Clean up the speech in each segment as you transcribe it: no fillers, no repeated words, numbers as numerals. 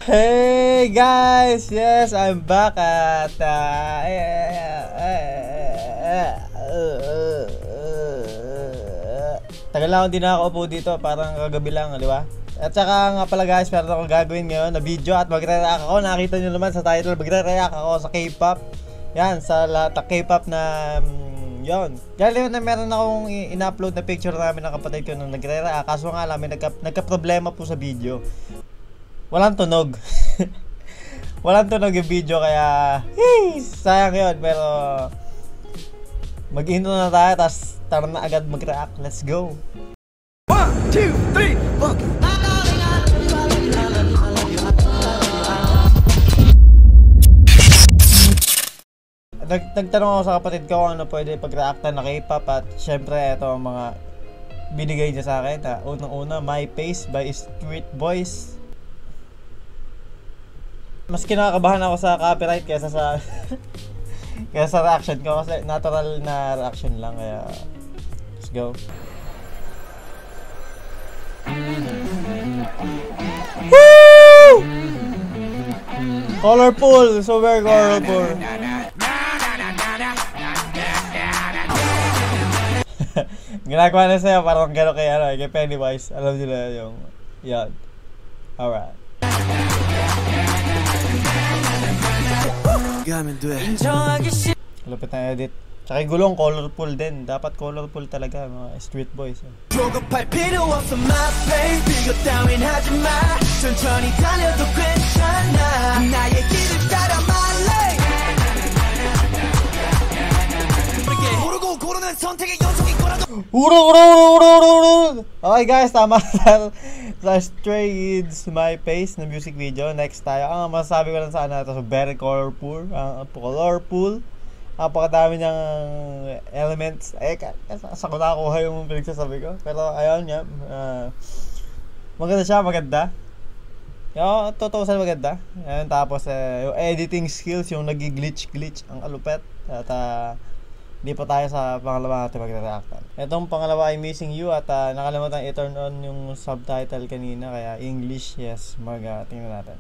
Hey guys, yes, I'm back at tagal lang hindi nakakaupo dito, parang kagabi lang, di ba? At saka nga pala guys, meron akong gagawin ngayon na video at magre-react ako. Nakita nyo naman sa title, magre-react ako sa K-pop. Yan, sa lahat ng K-pop na yon. Dahil na meron akong in-upload na picture namin ng kapatid ko nung nagre-react. Kaso nga lang, nagka-problema po sa video. Walang tunog. Walang tunog yung video, kaya sayang yun. Pero mag-intro na tayo, tapos tara na agad mag-react. Let's go. 1, 2, 3, look. Nagtanong ako sa kapatid ko kung ano pwede pag-reactan na K-pop, at syempre ito ang mga binigay niya sa akin. Unang-una, My Face by Street Boys. Mas kinakabahan ako sa copyright kaysa sa kaysa sa reaction ko, kasi natural na reaction lang, kaya let's go. Woo! Colorful, so very colorful. Ginagawa na sa'yo parang gano'n kay Pennywise. Alam nila yung yan. Alright. Lupit na edit. Tsaka yung gulong colorful din. Dapat colorful talaga mga Street Boys. Okay guys, tama sa Stray Kids My Face na music video. Next tayo. Ang masasabi ko lang sa ano, ito very colorful. Colorful. Napakadami niyang elements. Sa ko nakuha yung pinagsasabi ko. Pero ayun nga, maganda siya, maganda. Yung totoo sa maganda. Ayun, tapos yung editing skills, yung nag-glitch ang alupet. At hindi pa tayo sa pangalawa natin magre-reactan. Itong pangalawa ay Missing You, at nakalimutan i-turn on yung subtitle kanina, kaya English, yes, tingnan natin.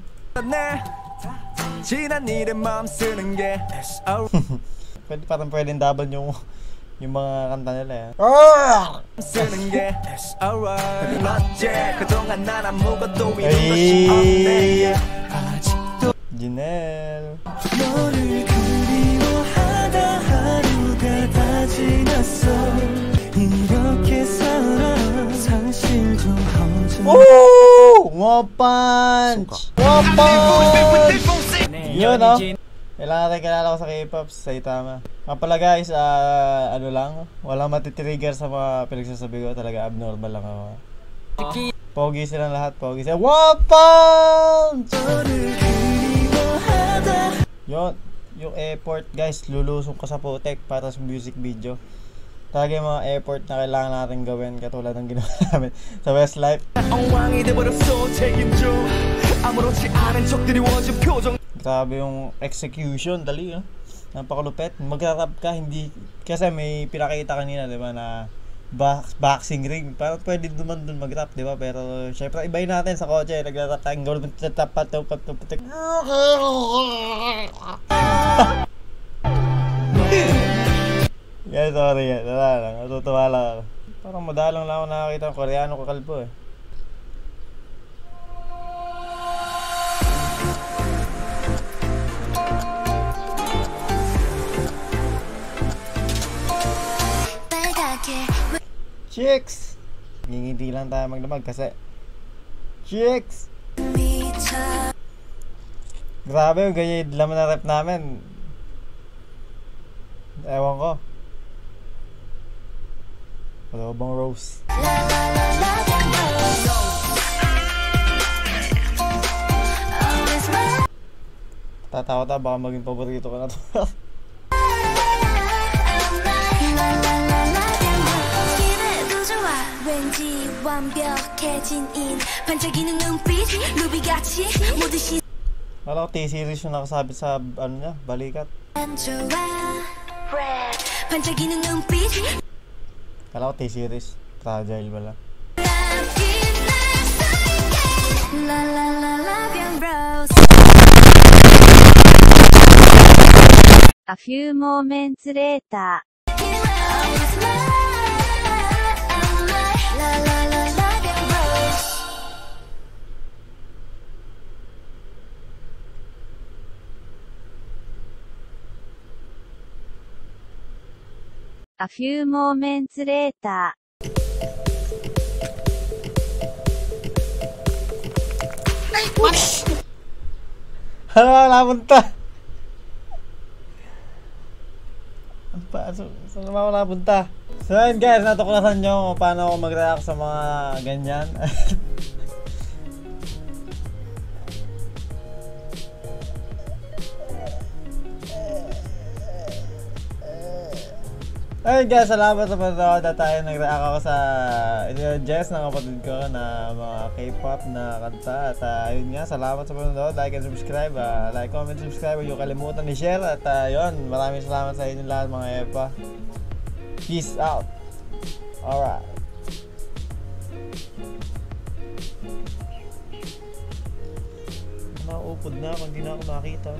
Pwedeng double yung mga kanta nila yan. Hey! Janelle! Oh! Wapunch! Yun, no? Kailangan natin kilala ko sa K-pop, Saitama. Pala guys, ano lang, walang matitrigger sa mga pinagsasabi ko. Talaga abnormal lang ako. Pogi silang lahat, pogi sila. Wapunch! Yun, yung effort guys, lulusong ka sa putek para sa music video. Talaga yung mga effort na kailangan natin gawin, katulad ng ginawa namin sa Westlife. Grabe yung execution, dali napakalupet. Magra-rap ka, hindi, kasi may pinakita kanina, di ba, na boxing ring. Parang pwede naman dun mag-rap, di ba? Pero syempre ibahin natin sa kotse, nagra-rap tayong gawin tapat. Yeah, sorry yan. Wala lang. Natutuwa lang ako. Parang madalang lang ako nakakita ng Koreano kakalbo eh. Chicks! Ngingiti lang tayo magdamag kasi Chicks! Grabe yung ganyan yung laman na rep namin. Ewan ko. Wala bang Rose? Tatawa ta, baka maging paborito ko na to. Wala ko T-series yung nakasabit sa ano niya, balikat. Kala ko T-series, fragile pala. A few moments later. A few moments later. Ano ba napunta? Saan naman ako napunta? So yun guys, natuklasan nyo kung paano ako mag-react sa mga ganyan. Ayun guys, salamat sa panonood at tayo nag-react ako sa Jess ng kapatid ko na mga K-pop na kanta at ayun nga, salamat sa panonood, like and subscribe, like, comment, subscribe, huwag yung kalimutan i-share at yun, maraming salamat sa inyo lahat mga EPA. Peace out. Alright. Naupod na pag di na ako makita.